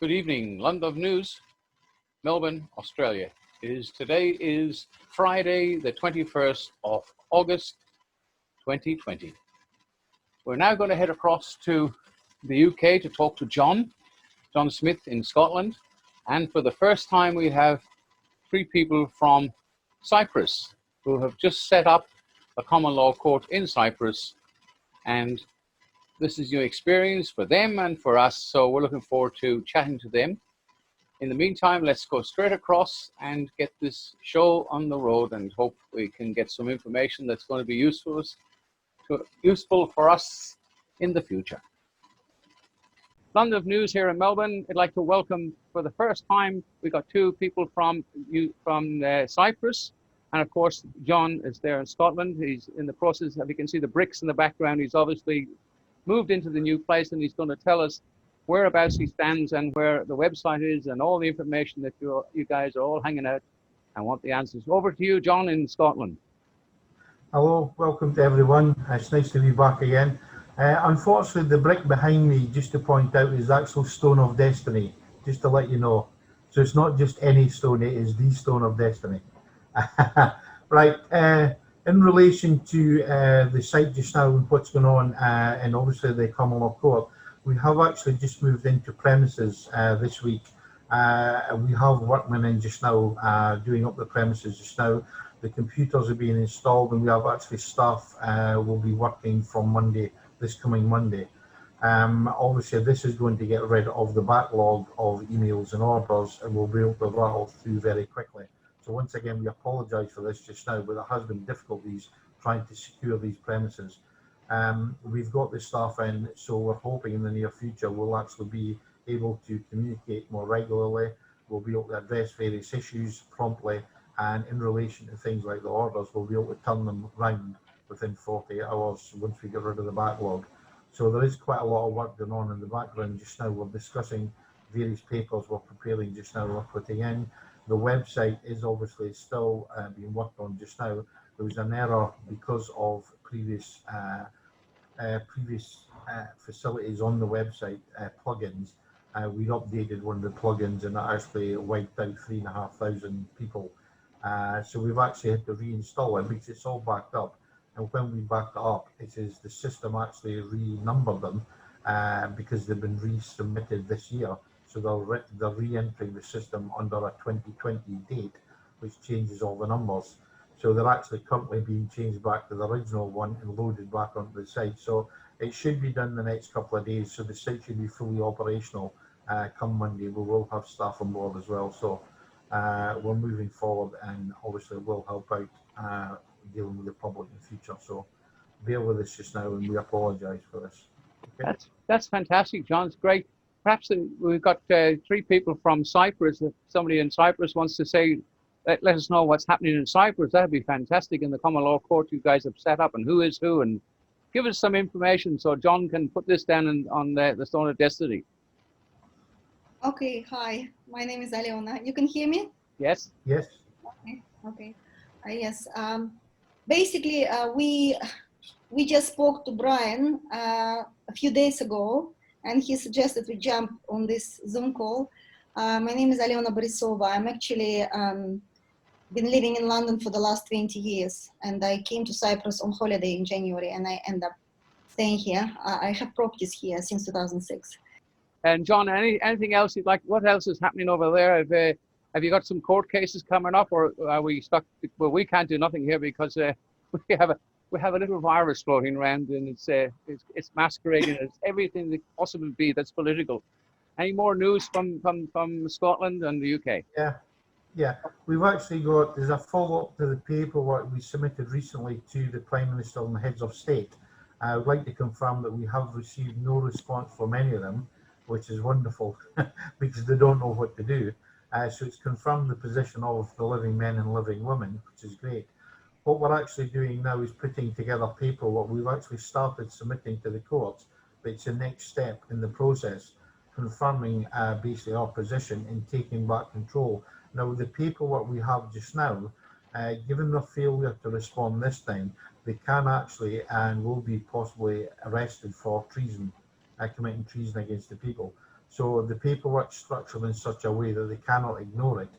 Good evening, London News, Melbourne, Australia. Today is Friday, the 21st of August, 2020. We're now going to head across to the UK to talk to John Smith in Scotland. And for the first time, we have three people from Cyprus who have just set up a common law court in Cyprus. And this is new experience for them and for us. So we're looking forward to chatting to them. In the meantime, let's go straight across and get this show on the road and hope we can get some information that's going to be useful for us in the future. London News here in Melbourne. I'd like to welcome for the first time, we got two people from Cyprus. And of course, John is there in Scotland. He's in the process, if you can see the bricks in the background, he's obviously moved into the new place and he's going to tell us whereabouts he stands and where the website is and all the information that you guys are all hanging out and want the answers. Over to you, John, in Scotland. Hello, welcome to everyone. It's nice to be back again. Unfortunately, the brick behind me, just to point out, is the actual Stone of Destiny, just to let you know. So it's not just any stone, it is the Stone of Destiny. Right, in relation to the site just now and what's going on, and obviously the common law court, we have actually just moved into premises this week. We have workmen in just now doing up the premises just now. The computers are being installed and we have actually staff will be working from Monday, this coming Monday. Obviously this is going to get rid of the backlog of emails and orders and we'll be able to rattle through very quickly. So once again, we apologise for this just now, but there has been difficulties trying to secure these premises. We've got the staff in, so we're hoping in the near future we'll actually be able to communicate more regularly. We'll be able to address various issues promptly, and in relation to things like the orders, we'll be able to turn them round within 48 hours once we get rid of the backlog. So there is quite a lot of work going on in the background just now. We're discussing various papers we're preparing just now, we're putting in. The website is obviously still being worked on just now. There was an error because of previous facilities on the website, plugins. We'd updated one of the plugins and that actually wiped out 3,500 people. So we've actually had to reinstall it because it's all backed up. And when we backed it up, it is the system actually renumbered them because they've been resubmitted this year. So they're re-entering the system under a 2020 date, which changes all the numbers. So they're actually currently being changed back to the original one and loaded back onto the site. So it should be done the next couple of days. So the site should be fully operational come Monday. We will have staff on board as well. So we're moving forward and obviously we'll help out dealing with the public in the future. So bear with us just now and we apologise for this. Okay? That's fantastic, John. It's great. Perhaps we've got three people from Cyprus. If somebody in Cyprus wants to say, let us know what's happening in Cyprus, that'd be fantastic in the common law court you guys have set up and who is who, and give us some information so John can put this down on the Stone of Destiny. Okay, hi, my name is Aliona. You can hear me? Yes. Yes. Okay. Yes. Basically, we just spoke to Brian a few days ago, and he suggested we jump on this Zoom call. My name is Aliona Borisova. I'm actually been living in London for the last 20 years, and I came to Cyprus on holiday in January, and I end up staying here. I have properties here since 2006. And John, anything else you'd like? What else is happening over there? Have you got some court cases coming up, or are we stuck? Well, we can't do nothing here because we have a little virus floating around, and it's masquerading as everything that possibly be that's political. Any more news from Scotland and the UK? Yeah. We've actually got, there's a follow-up to the paperwork we submitted recently to the Prime Minister and the heads of state. I would like to confirm that we have received no response from any of them, which is wonderful because they don't know what to do. So it's confirmed the position of the living men and living women, which is great. What we're actually doing now is putting together paperwork. We've actually started submitting to the courts, but it's the next step in the process, confirming basically our position in taking back control. Now, the paperwork we have just now, given their failure to respond this time, they can actually and will be possibly arrested for treason, committing treason against the people. So the paperwork structured in such a way that they cannot ignore it.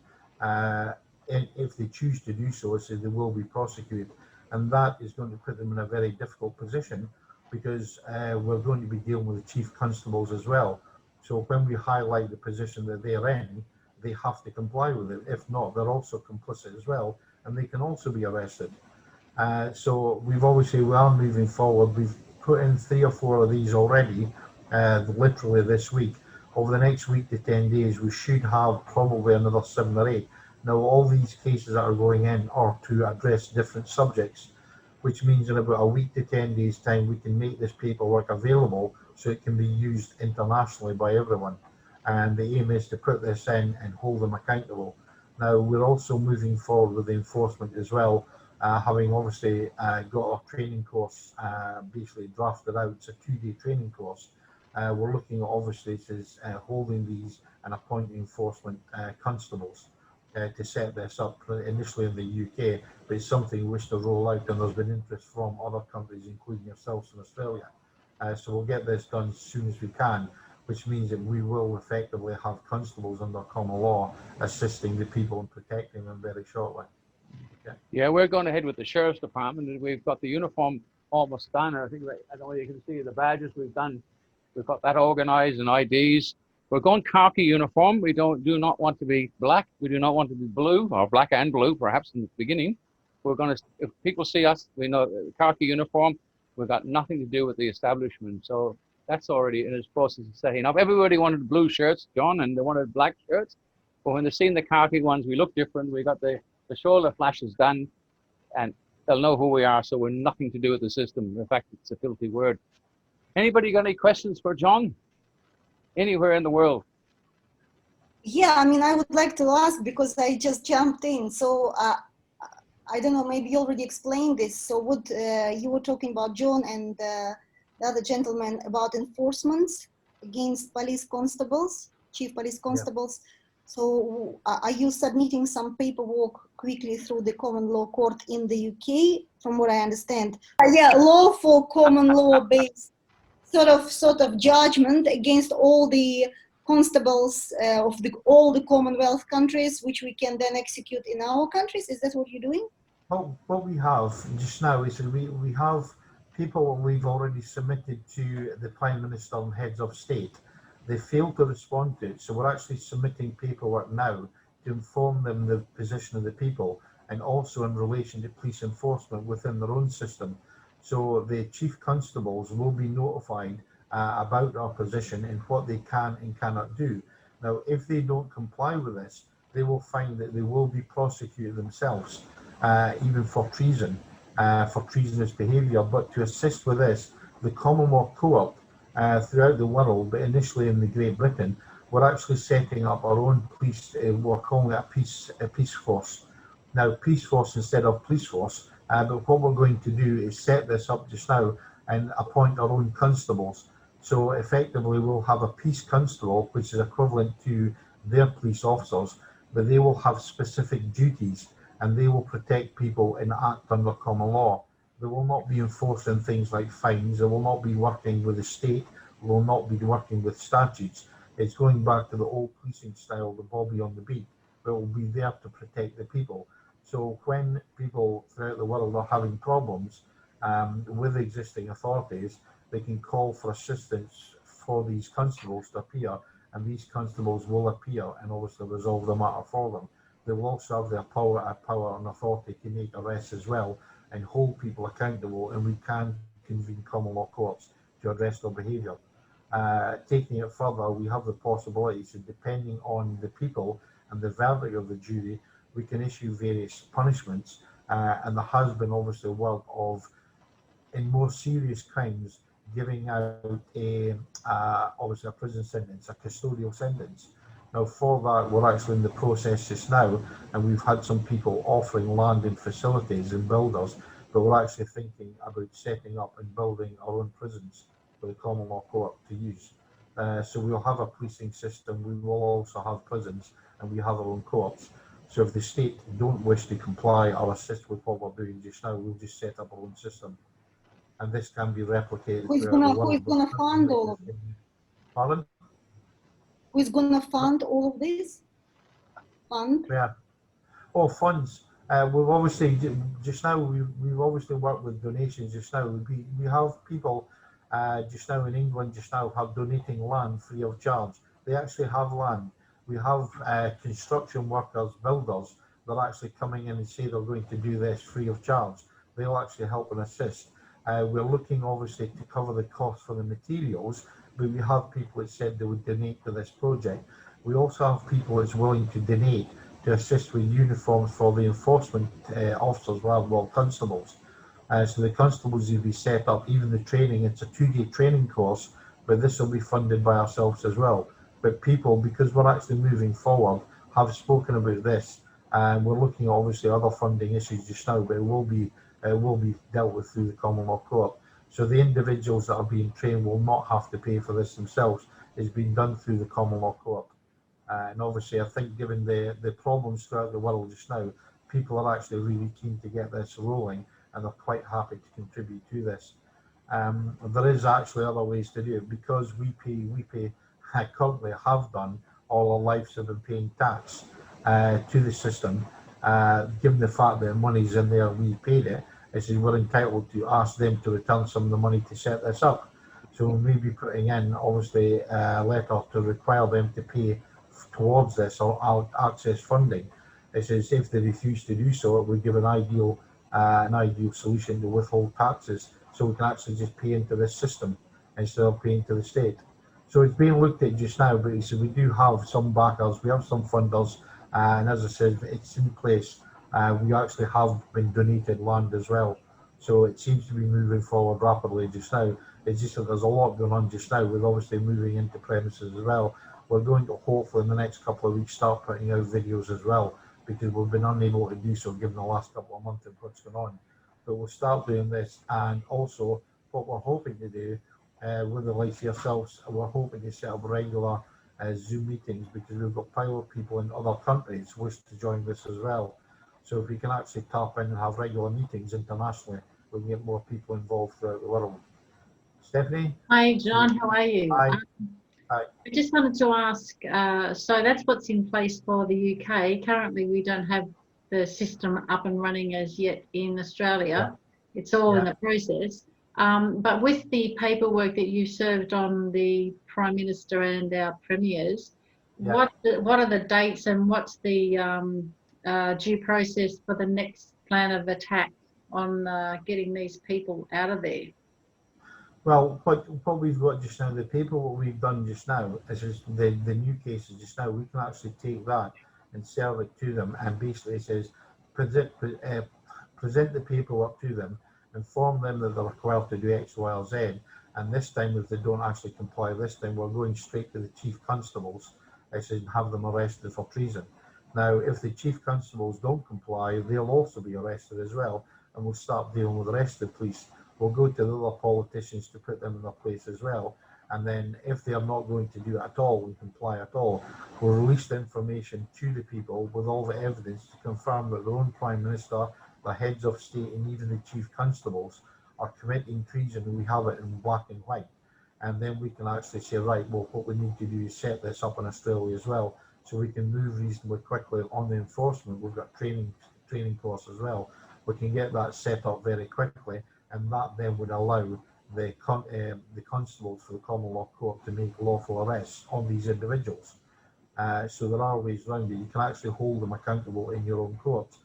And if they choose to do so, they will be prosecuted. And that is going to put them in a very difficult position, because we're going to be dealing with the chief constables as well. So when we highlight the position that they're in, they have to comply with it. If not, they're also complicit as well, and they can also be arrested. So we are moving forward. We've put in 3 or 4 of these already, literally this week. Over the next week to 10 days, we should have probably another 7 or 8. Now, all these cases that are going in are to address different subjects, which means in about a week to 10 days time, we can make this paperwork available so it can be used internationally by everyone. And the aim is to put this in and hold them accountable. Now, we're also moving forward with the enforcement as well, having obviously got our training course basically drafted out. It's a 2-day training course. We're looking at obviously holding these and appointing enforcement constables to set this up initially in the UK, but it's something we wish to roll out, and there's been interest from other countries, including yourselves in Australia. So we'll get this done as soon as we can, which means that we will effectively have constables under common law assisting the people and protecting them very shortly. Okay. Yeah, we're going ahead with the Sheriff's Department, and we've got the uniform almost done. I think, I don't know if you can see the badges we've done. We've got that organized and IDs. We're going khaki uniform. We do not want to be black. We do not want to be blue, or black and blue, perhaps in the beginning. We're going to, if people see us, we know khaki uniform. We've got nothing to do with the establishment. So that's already in its process of setting up. Everybody wanted blue shirts, John, and they wanted black shirts. But when they've seen the khaki ones, we look different. We got the shoulder flashes done, and they'll know who we are. So we're nothing to do with the system. In fact, it's a filthy word. Anybody got any questions for John? Anywhere in the world? Yeah, I mean, I would like to ask, because I just jumped in. So I don't know, maybe you already explained this. So what you were talking about, John, and the other gentleman, about enforcements against police constables, chief police constables. Yeah. So are you submitting some paperwork quickly through the common law court in the UK, from what I understand? Yeah, law for common law based sort of judgment against all the constables of all the Commonwealth countries, which we can then execute in our countries. Is that what you're doing? Well, what we have just now is we have people we've already submitted to the Prime Minister and heads of state. They failed to respond to it, so we're actually submitting paperwork now to inform them the position of the people, and also in relation to police enforcement within their own system. So the chief constables will be notified about our position and what they can and cannot do. Now, if they don't comply with this, they will find that they will be prosecuted themselves, even for treason, for treasonous behaviour. But to assist with this, the Commonwealth Co-op throughout the world, but initially in the Great Britain, we're actually setting up our own police, we're calling it a police force. Now, police force instead of police force, but what we're going to do is set this up just now and appoint our own constables. So effectively we'll have a police constable, which is equivalent to their police officers, but they will have specific duties and they will protect people and act under common law. They will not be enforcing things like fines. They will not be working with the state. They will not be working with statutes. It's going back to the old policing style, the Bobby on the beat, but will be there to protect the people. So when people throughout the world are having problems with existing authorities, they can call for assistance for these constables to appear, and these constables will appear and obviously resolve the matter for them. They will also have their power and authority to make arrests as well and hold people accountable, and we can convene common law courts to address their behaviour. Taking it further, we have the possibility, so depending on the people and the verdict of the jury, we can issue various punishments, and there has been obviously work of, in more serious crimes, giving out obviously a prison sentence, a custodial sentence. Now for that, we're actually in the process just now, and we've had some people offering land and facilities and builders, but we're actually thinking about setting up and building our own prisons for the common law court to use. So we'll have a policing system, we will also have prisons, and we have our own courts. So if the state don't wish to comply or assist with what we're doing just now, we'll just set up our own system. And this can be replicated throughout the world. Who's gonna fund all of it? Pardon? who's gonna fund all of this? Fund? Yeah. Oh, funds. We've obviously just now we've obviously worked with donations just now. We have people just now in England just now have donating land free of charge. They actually have land. We have construction workers, builders that are actually coming in and say they're going to do this free of charge. They'll actually help and assist. We're looking obviously to cover the cost for the materials, but we have people that said they would donate to this project. We also have people that's willing to donate to assist with uniforms for the enforcement officers rather than constables. So the constables will be set up, even the training, it's a 2-day training course, but this will be funded by ourselves as well. But people, because we're actually moving forward, have spoken about this, and we're looking at obviously other funding issues just now, but it will be dealt with through the Commonwealth Court. So the individuals that are being trained will not have to pay for this themselves. It's been done through the Commonwealth Court. And obviously, I think given the problems throughout the world just now, people are actually really keen to get this rolling, and they're quite happy to contribute to this. There is actually other ways to do it because we pay currently have done all our lives have been paying tax to the system. Given the fact that money's in there, we paid it. It says we're entitled to ask them to return some of the money to set this up. So we may be putting in obviously a letter to require them to pay towards this or access funding. It says if they refuse to do so, it would give an ideal solution to withhold taxes, so we can actually just pay into this system instead of paying to the state. So it's being looked at just now, but so we do have some backers, we have some funders, and as I said, it's in place. We actually have been donated land as well, so it seems to be moving forward rapidly just now. It's just that there's a lot going on just now with obviously moving into premises as well. We're going to hopefully in the next couple of weeks start putting out videos as well, because we've been unable to do so given the last couple of months of what's going on. But we'll start doing this, and also what we're hoping to do with the likes of yourselves, we're hoping to set up regular Zoom meetings, because we've got pilot people in other countries who wish to join this as well. So if we can actually tap in and have regular meetings internationally, we can get more people involved throughout the world. Stephanie? Hi, John, how are you? Hi. Hi. I just wanted to ask, so that's what's in place for the UK. Currently, we don't have the system up and running as yet in Australia. Yeah. It's all in the process. But with the paperwork that you served on the Prime Minister and our premiers, what are the dates and what's the due process for the next plan of attack on getting these people out of there? Well, what we've got just now, the paperwork we've done just now, is just the new cases just now, we can actually take that and serve it to them, and basically it says present the paperwork to them, inform them that they're required to do X, Y, or Z, and this time if they don't actually comply, this time we're going straight to the chief constables, it says have them arrested for treason. Now, if the chief constables don't comply, they'll also be arrested as well, and we'll start dealing with the rest of the police. We'll go to the other politicians to put them in their place as well. And then if they are not going to do it at all and comply at all, we'll release the information to the people with all the evidence to confirm that their own Prime Minister, the heads of state, and even the chief constables are committing treason, and we have it in black and white. And then we can actually say, right, well, what we need to do is set this up in Australia as well, so we can move reasonably quickly on the enforcement. We've got training course as well. We can get that set up very quickly, and that then would allow the constables for the Commonwealth Court to make lawful arrests on these individuals. So there are ways around it. You can actually hold them accountable in your own courts.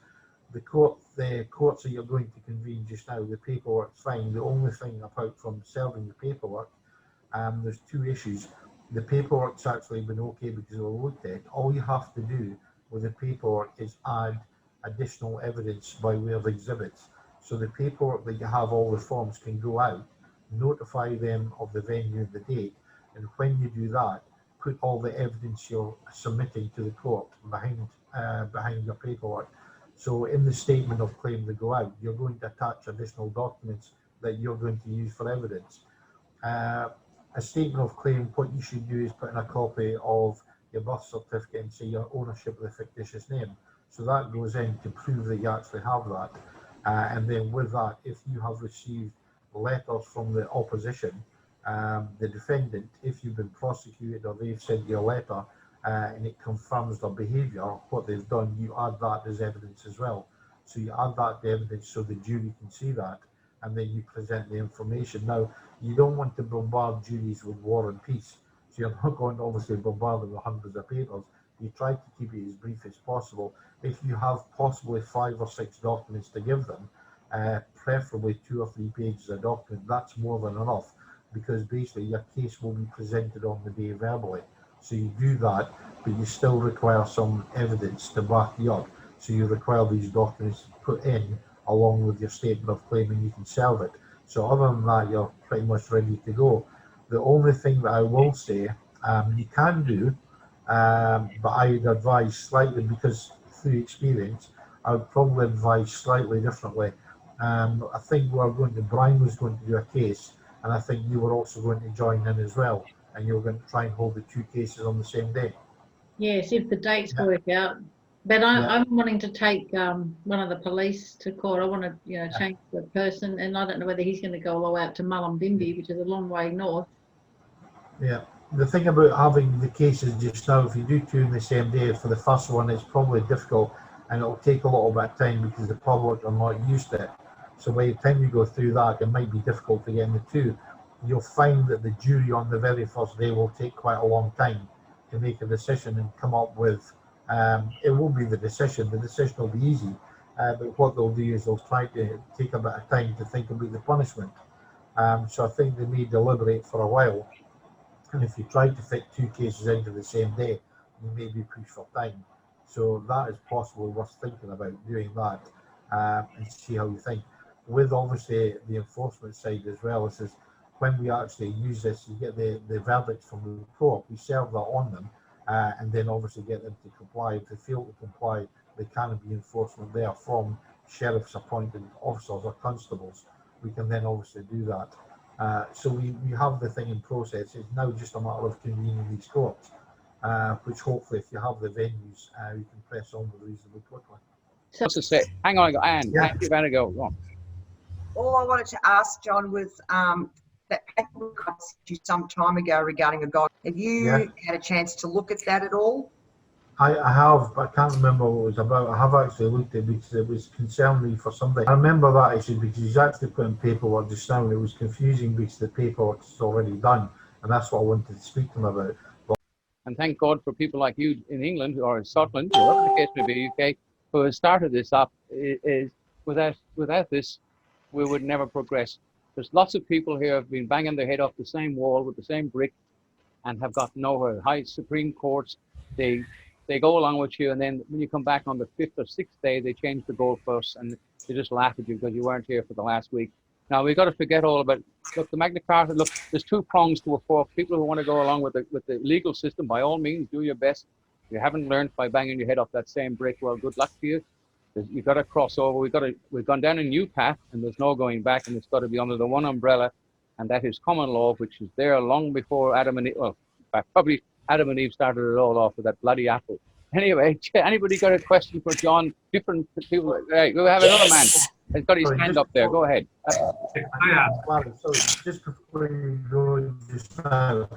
The courts that you're going to convene just now, the paperwork's fine. The only thing apart from serving the paperwork, there's two issues. The paperwork's actually been okay because we looked at it. All you have to do with the paperwork is add additional evidence by way of exhibits. So the paperwork that you have, all the forms can go out, notify them of the venue and the date, and when you do that, put all the evidence you're submitting to the court behind your paperwork. So in the statement of claim that go out, you're going to attach additional documents that you're going to use for evidence. A statement of claim, what you should do is put in a copy of your birth certificate and say your ownership of the fictitious name. So that goes in to prove that you actually have that. And then with that, if you have received letters from the opposition the defendant, if you've been prosecuted or they've sent you a letter and it confirms their behaviour, what they've done, you add that as evidence as well. So you add that to evidence so the jury can see that, and then you present the information. Now, you don't want to bombard juries with war and peace, so you're not going to obviously bombard them with hundreds of papers. You try to keep it as brief as possible. If you have possibly 5 or 6 documents to give them, preferably 2 or 3 pages of document, that's more than enough, because basically your case will be presented on the day verbally. So you do that, but you still require some evidence to back you up. So you require these documents put in along with your statement of claim, and you can serve it. So other than that, you're pretty much ready to go. The only thing that I will say, you can do, but I would advise slightly, because through experience, I would probably advise slightly differently. I think Brian was going to do a case, and I think you were also going to join in as well, and you were going to try and hold the 2 cases on the same day. Yes, if the dates Yeah. work out. But Yeah. I'm wanting to take one of the police to court. I want to, change the person, and I don't know whether he's going to go all the way out to Mullumbimby, which is a long way north. Yeah. The thing about having the cases just now, if you do 2 in the same day, for the first one, it's probably difficult, and it'll take a little bit of time because the public are not used to it. So by the time you go through that, it might be difficult to get in the 2. You'll find that the jury on the very first day will take quite a long time to make a decision and come up with, it won't be the decision will be easy, but what they'll do is they'll try to take a bit of time to think about the punishment. So I think they may deliberate for a while, and if you try to fit 2 cases into the same day, you may be pushed for time. So that is possibly worth thinking about doing that, and see how you think. With obviously the enforcement side as well, this is when we actually use this, you get the verdicts from the court, we serve that on them, and then obviously get them to comply. If they fail to comply, there can be enforcement there from sheriff's appointed officers or constables. We can then obviously do that. So we have the thing in process. It's now just a matter of convening these courts, which hopefully, if you have the venues, you can press on with reasonably quickly. So, What's to say? Hang on, Anne. Yeah. Anne, you've had to go. Go on. All I wanted to ask, John, was that paperwork I sent you some time ago regarding a guy. Have you had a chance to look at that at all? I have, but I can't remember what it was about. I have actually looked at it because it was concerning me for something. I remember that issue because he's actually putting paperwork just now, and it was confusing because the paperwork is already done, and that's what I wanted to speak to him about. And thank God for people like you in England or in Scotland, or whatever the case may be, UK, who have started this up. Is without this, we would never progress. There's lots of people here have been banging their head off the same wall with the same brick and have got nowhere. High Supreme Courts, they go along with you, and then when you come back on the 5th or 6th day, they change the goalposts and they just laugh at you because you weren't here for the last week. Now we've got to forget all about. Look, the Magna Carta. Look, there's 2 prongs to a fork. People who want to go along with the legal system, by all means, do your best. If you haven't learned by banging your head off that same brick, well, good luck to you. You've got to cross over. We've gone down a new path, and there's no going back. And it's got to be under the one umbrella, and that is common law, which is there long before Adam and Eve. Well, probably Adam and Eve started it all off with that bloody apple. Anyway, anybody got a question for John? Different people. Right, we'll have another man. He's got his hand up there. Go ahead. Sorry, just before you go just now,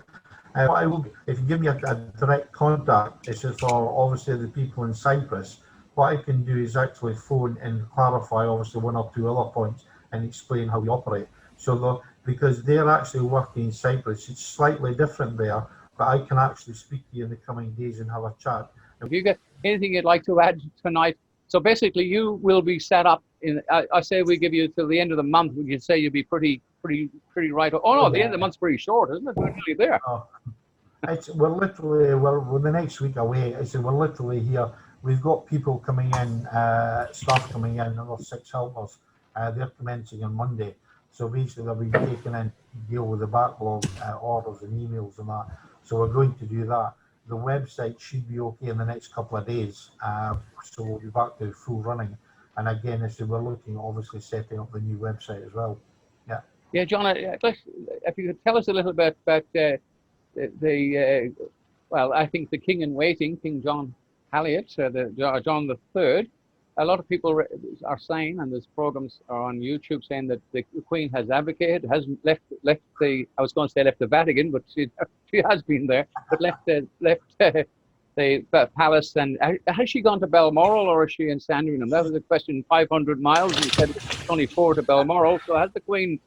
if you give me a direct contact, it's just for obviously the people in Cyprus. What I can do is actually phone and clarify obviously 1 or 2 other points and explain how we operate. So because they're actually working in Cyprus, it's slightly different there, but I can actually speak to you in the coming days and have a chat. If you get anything you'd like to add tonight, so basically you will be set up in. I say we give you till the end of the month. We could say you'll be pretty right. Oh no, the end of the month's pretty short, isn't it? We're nearly there. We're literally we're the next week away. We're literally here. We've got people coming in, staff coming in, another 6 helpers. They're commencing on Monday. So basically they'll be taken in to deal with the backlog orders and emails and that. So we're going to do that. The website should be okay in the next couple of days. So we'll be back to full running. And again, we're looking at obviously setting up the new website as well. Yeah. Yeah, John, if you could tell us a little bit about well, I think the King in Waiting, King John Halliot, John the Third, a lot of people are saying, and there's programs are on YouTube saying that the Queen has abdicated, hasn't left the. I was going to say left the Vatican, but she has been there, but left the palace. And has she gone to Balmoral or is she in Sandringham? That was a question. 500 miles, and he said it's only 4 to Balmoral. So has the Queen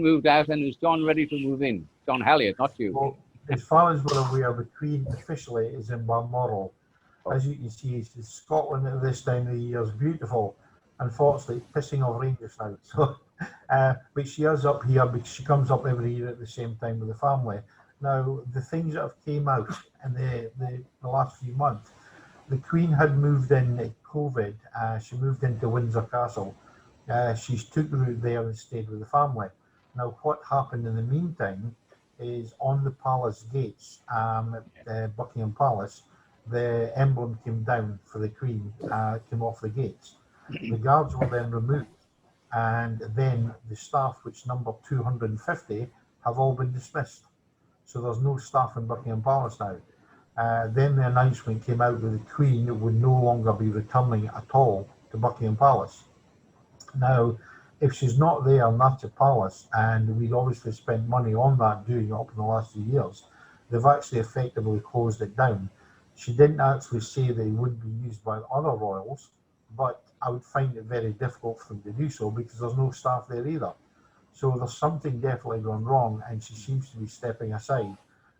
moved out, and is John ready to move in? John Halliot, not you. Well, as far as we're aware, the Queen officially is in Balmoral. As you can see, Scotland at this time of the year is beautiful. Unfortunately, pissing off rain just now. So, but she is up here because she comes up every year at the same time with the family. Now, the things that have came out in the last few months, the Queen had moved in COVID. She moved into Windsor Castle. She's took the route there and stayed with the family. Now, what happened in the meantime is on the palace gates at Buckingham Palace, the emblem came down for the Queen, came off the gates. The guards were then removed, and then the staff, which number 250, have all been dismissed. So there's no staff in Buckingham Palace now. Then the announcement came out that the Queen would no longer be returning at all to Buckingham Palace. Now, if she's not there and that's a palace, and we'd obviously spent money on that doing it up in the last few years, they've actually effectively closed it down. She didn't actually say that it would be used by other royals, but I would find it very difficult for them to do so because there's no staff there either. So there's something definitely gone wrong, and she seems to be stepping aside.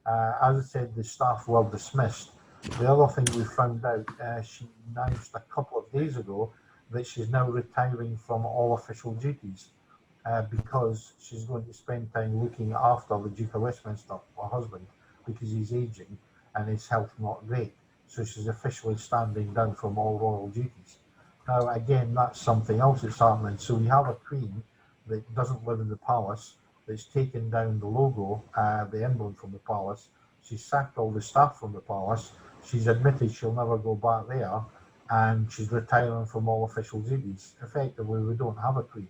As I said, the staff were dismissed. The other thing we found out, she announced a couple of days ago that she's now retiring from all official duties because she's going to spend time looking after the Duke of Westminster, her husband, because he's aging and his health not great. So she's officially standing down from all royal duties. Now, again, that's something else that's happening. So we have a Queen that doesn't live in the palace, that's taken down the logo, the emblem from the palace. She's sacked all the staff from the palace. She's admitted she'll never go back there, and she's retiring from all official duties. Effectively, we don't have a Queen.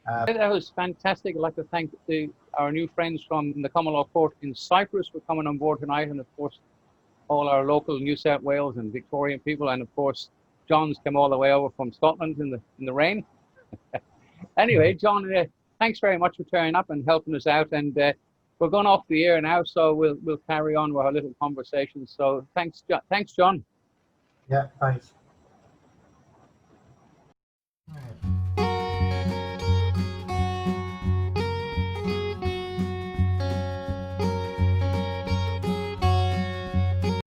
That was fantastic. I'd like to thank our new friends from the Common Law Court in Cyprus for coming on board tonight, and of course, all our local New South Wales and Victorian people, and of course, John's come all the way over from Scotland in the rain. Anyway, John, thanks very much for turning up and helping us out, and we're going off the air now, so we'll carry on with our little conversation. So thanks, John. Yeah, thanks.